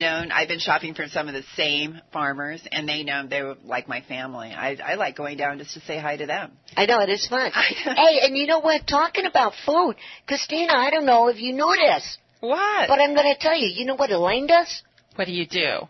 I've been shopping from some of the same farmers, and they know they were like my family. I like going down just to say hi to them. I know, it is fun. Hey, and you know what? Talking about food, Christina, I don't know if you knew this. What? But I'm going to tell you. You know what Elaine does? What do you do?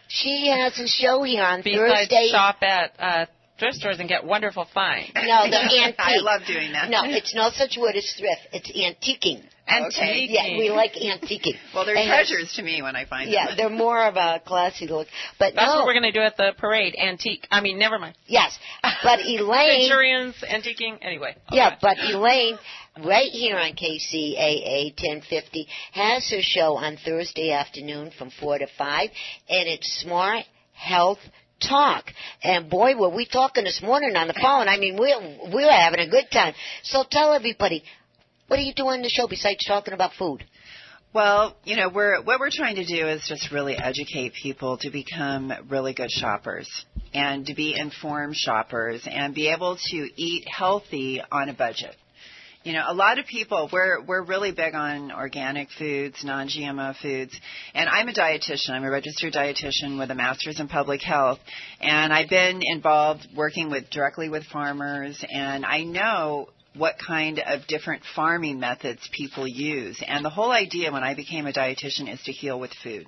She has a show here on Besides Thursday. shop at thrift stores and get wonderful finds. No, the antique. I love doing that. No, it's no such word as thrift. It's antiquing. Okay. Yeah, we like antiquing. Well, they're treasures to me when I find them. Yeah, they're more of a classy look. But that's what we're going to do at the parade, antique. I mean, never mind. Yes, but Elaine... Centurions, antiquing, anyway. Yeah, but Elaine, right here on KCAA 1050, has her show on Thursday afternoon from 4 to 5, and it's Smart Health Talk. And boy, were we talking this morning on the phone. I mean, we're having a good time. So tell everybody, what do you do on the show besides talking about food? Well, what we're trying to do is just really educate people to become really good shoppers and to be informed shoppers and be able to eat healthy on a budget. A lot of people, we're really big on organic foods, non-GMO foods, and I'm a dietitian. I'm a registered dietitian with a master's in public health, and I've been involved working directly with farmers, and I know what kind of different farming methods people use. And the whole idea when I became a dietitian is to heal with food.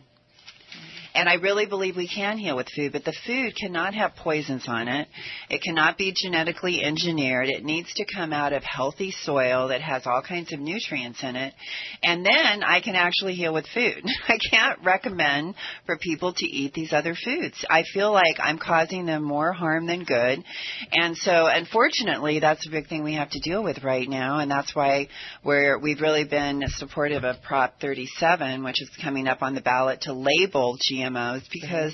And I really believe we can heal with food, but the food cannot have poisons on it. It cannot be genetically engineered. It needs to come out of healthy soil that has all kinds of nutrients in it. And then I can actually heal with food. I can't recommend for people to eat these other foods. I feel like I'm causing them more harm than good. And so, unfortunately, that's a big thing we have to deal with right now, and that's why we've really been supportive of Prop 37, which is coming up on the ballot to label GMOs, because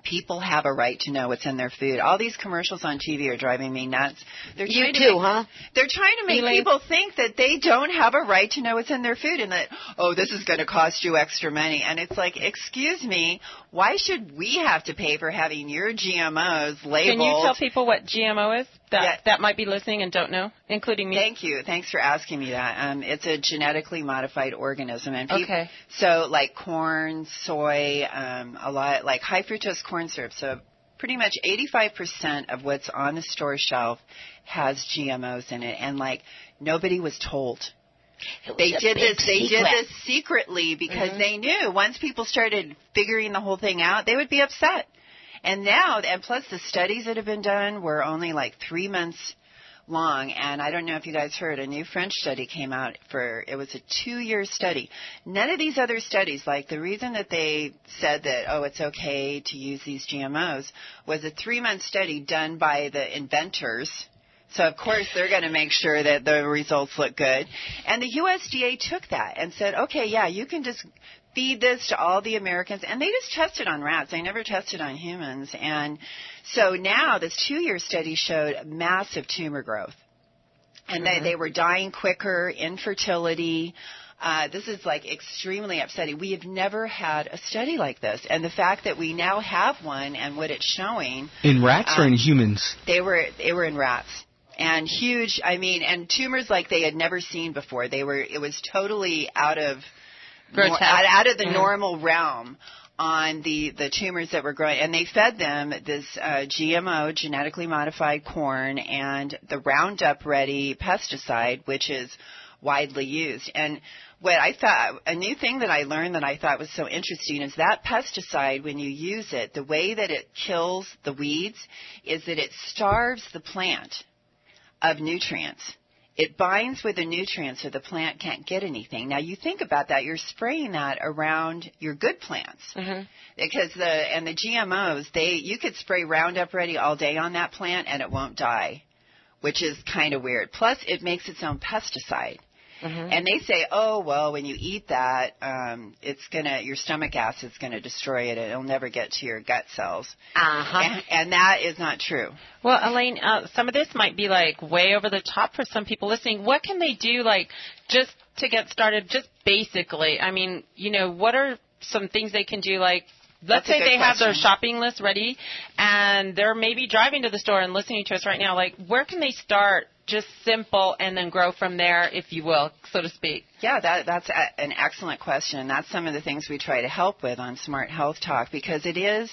people have a right to know what's in their food. All these commercials on TV are driving me nuts. They're trying to make people think that they don't have a right to know what's in their food and that, this is going to cost you extra money. And it's like, excuse me, why should we have to pay for having your GMOs labeled? Can you tell people what GMO is that might be listening and don't know, including me? Thank you. Thanks for asking me that. It's a genetically modified organism. And okay. So like corn, soy, a lot, like high fructose corn syrup. So pretty much 85% of what's on the store shelf has GMOs in it. And like nobody was told. They did this secretly because they knew once people started figuring the whole thing out, they would be upset. And now, and plus the studies that have been done were only like 3 months long. And I don't know if you guys heard, a new French study came out it was a 2-year study. None of these other studies, like the reason that they said that, it's okay to use these GMOs was a 3-month study done by the inventors. So, of course, they're going to make sure that the results look good. And the USDA took that and said, okay, yeah, you can just feed this to all the Americans. And they just tested on rats. They never tested on humans. And so now this 2-year study showed massive tumor growth. And they were dying quicker, infertility. This is like extremely upsetting. We have never had a study like this. And the fact that we now have one and what it's showing. In rats or in humans? They were in rats. And huge, and tumors like they had never seen before. It was totally out of the normal realm on the tumors that were growing. And they fed them this GMO, genetically modified corn, and the Roundup Ready pesticide, which is widely used. And what I thought, a new thing that I learned that I thought was so interesting is that pesticide, when you use it, the way that it kills the weeds is that it starves the plant of nutrients. It binds with the nutrients so the plant can't get anything. Now, you think about that. You're spraying that around your good plants. Because the GMOs, you could spray Roundup Ready all day on that plant and it won't die, which is kind of weird. Plus, it makes its own pesticide. And they say, when you eat that, your stomach acid's going to destroy it. It'll never get to your gut cells. And that is not true. Well, Elaine, some of this might be like way over the top for some people listening. What can they do, like, just to get started, just basically? I mean, what are some things they can do, like let's say they have their question. shopping list ready, and they're maybe driving to the store and listening to us right now. Like, where can they start? Just simple, and then grow from there, if you will, so to speak. Yeah, that's an excellent question. That's some of the things we try to help with on Smart Health Talk, because it is.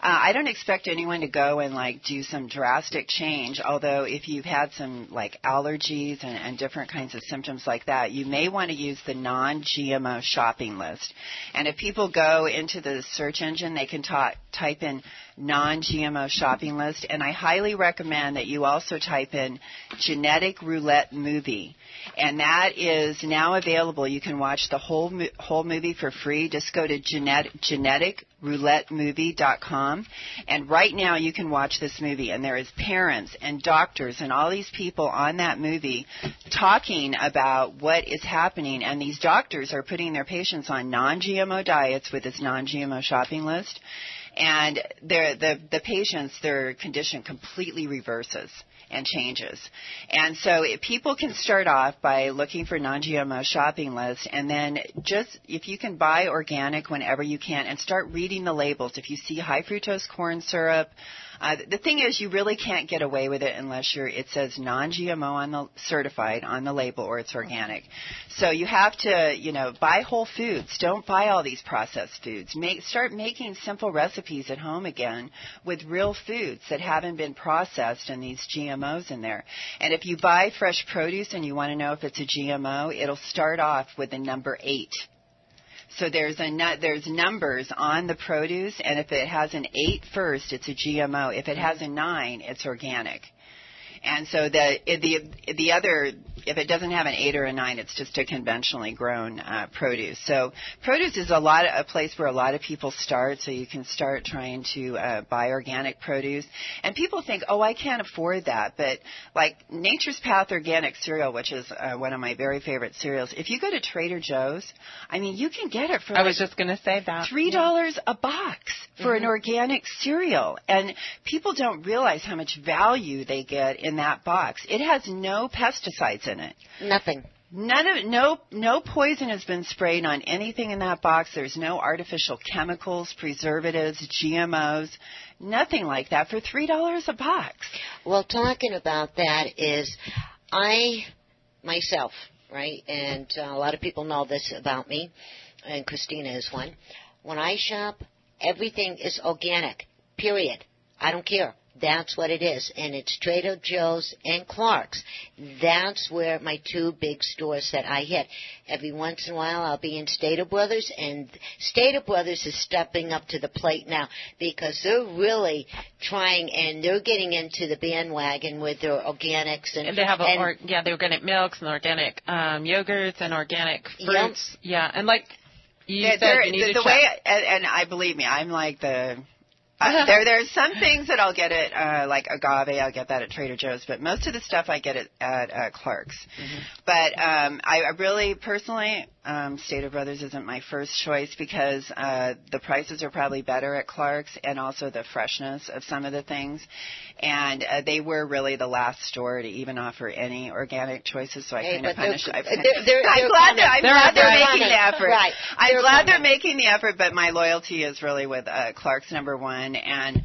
I don't expect anyone to go and like do some drastic change, although if you've had some like allergies and different kinds of symptoms like that, you may want to use the non-GMO shopping list. And if people go into the search engine, they can type in non-GMO shopping list, and I highly recommend that you also type in genetic roulette movie. And that is now available. You can watch the whole movie for free. Just go to geneticroulettemovie.com. And right now you can watch this movie. And there is parents and doctors and all these people on that movie talking about what is happening. And these doctors are putting their patients on non-GMO diets with this non-GMO shopping list. And the patients, their condition completely reverses and changes. And so people can start off by looking for non-GMO shopping lists, and then just if you can buy organic whenever you can and start reading the labels. If you see high fructose corn syrup, the thing is you really can't get away with it unless it says non-GMO certified on the label, or it's organic. So you have to, buy whole foods. Don't buy all these processed foods. Start making simple recipes at home again with real foods that haven't been processed and these GMOs in there. And if you buy fresh produce and you want to know if it's a GMO, it'll start off with the number 8. So there's numbers on the produce, and if it has an 8 first, it's a GMO. If it has a 9, it's organic. And so the other, if it doesn't have an 8 or a 9, it's just a conventionally grown produce. So produce is a place where a lot of people start. So you can start trying to buy organic produce. And people think, oh, I can't afford that. But like Nature's Path Organic cereal, which is one of my very favorite cereals, if you go to Trader Joe's, I mean, you can get it for I was just going to say that. $3 a box for an organic cereal. And people don't realize how much value they get in that box. It has no pesticides in it. Nothing. No poison has been sprayed on anything in that box. There's no artificial chemicals, preservatives, GMOs, nothing like that for $3 a box. Well, talking about that is I myself, right, and a lot of people know this about me, and Christina is one. When I shop, everything is organic, period. I don't care. That's what it is, and it's Trader Joe's and Clark's. That's where my two big stores that I hit. Every once in a while I'll be in Stater Brothers, and Stater Brothers is stepping up to the plate now because they're really trying, and they're getting into the bandwagon with their organics. And they have the organic milks and organic yogurts and organic fruits. Yep. Yeah, and like you said, you need to check. And I believe me, I'm like the... There's some things that I'll get at, like agave, I'll get that at Trader Joe's, but most of the stuff I get at Clark's. Mm-hmm. But I really, personally, Stater Brothers isn't my first choice because the prices are probably better at Clark's, and also the freshness of some of the things. And they were really the last store to even offer any organic choices, so I kind of punished them. I'm glad they're making the effort. Right. I'm glad they're making the effort, but my loyalty is really with Clark's number one. And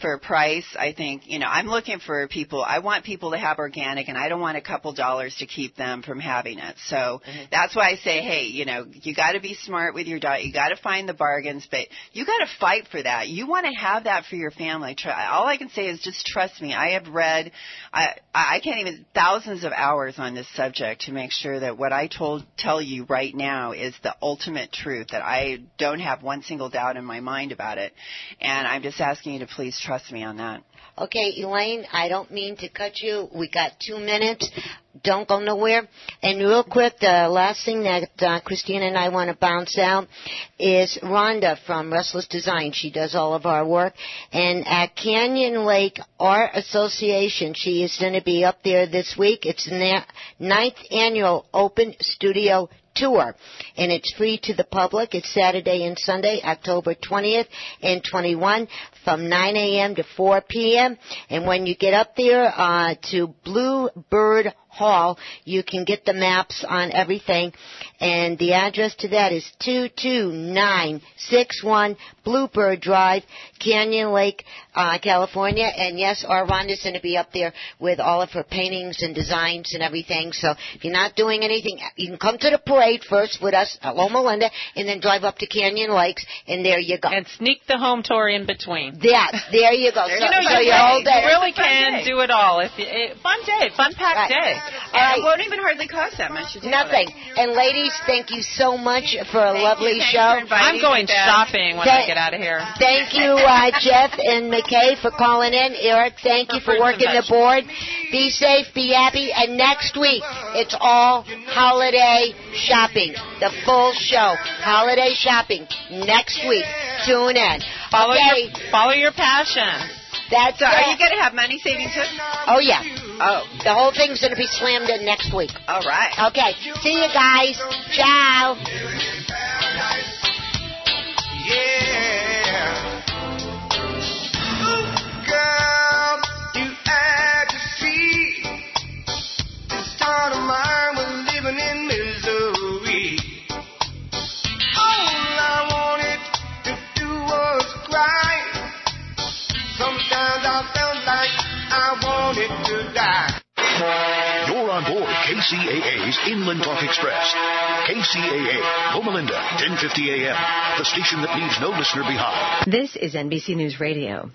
for price, I think, I'm looking for people. I want people to have organic, and I don't want a couple dollars to keep them from having it. So that's why I say, hey, you got to be smart with your diet. You got to find the bargains, but you got to fight for that. You want to have that for your family. All I can say is just trust me. I have read, I can't even, thousands of hours on this subject to make sure that what I tell you right now is the ultimate truth, that I don't have one single doubt in my mind about it. And I'm just asking you to please trust me on that. Okay, Elaine, I don't mean to cut you. We got 2 minutes. Don't go nowhere. And real quick, the last thing that Christina and I want to bounce out is Rhonda from Restless Design. She does all of our work. And at Canyon Lake Art Association, she is going to be up there this week. It's the 9th annual Open Studio Tour, and it's free to the public. It's Saturday and Sunday, October 20th and 21, from 9 a.m. to 4 p.m. And when you get up there to Bluebird Hall. You can get the maps on everything, and the address to that is 22961 Bluebird Drive, Canyon Lake, California. And yes, our Rhonda's going to be up there with all of her paintings and designs and everything. So if you're not doing anything, you can come to the parade first with us at Loma Linda, and then drive up to Canyon Lakes, and there you go. And sneak the home tour in between. Yeah, there you go. You really can do it all. Fun packed day. And it won't even hardly cost that much to do. Nothing. And ladies, thank you so much for a lovely show. I'm going shopping when I get out of here. Thank you, Jeff and McKEY, for calling in. Eric, thank you for working the board. Be safe, be happy, and next week it's all holiday shopping. The full show, holiday shopping, next week. Tune in. Follow your passion. That's Are you going to have money saving tips? Oh, yeah. Oh. The whole thing's going to be slammed in next week. All right. Okay. See you guys. Ciao. Yeah. Ooh, girl, you had to see this town of mine was living in Missouri. All I wanted to do was cry. Sometimes I felt like I wanted to die. You're on board KCAA's Inland Talk Express. KCAA, Loma Linda, 1050 AM, the station that leaves no listener behind. This is NBC News Radio.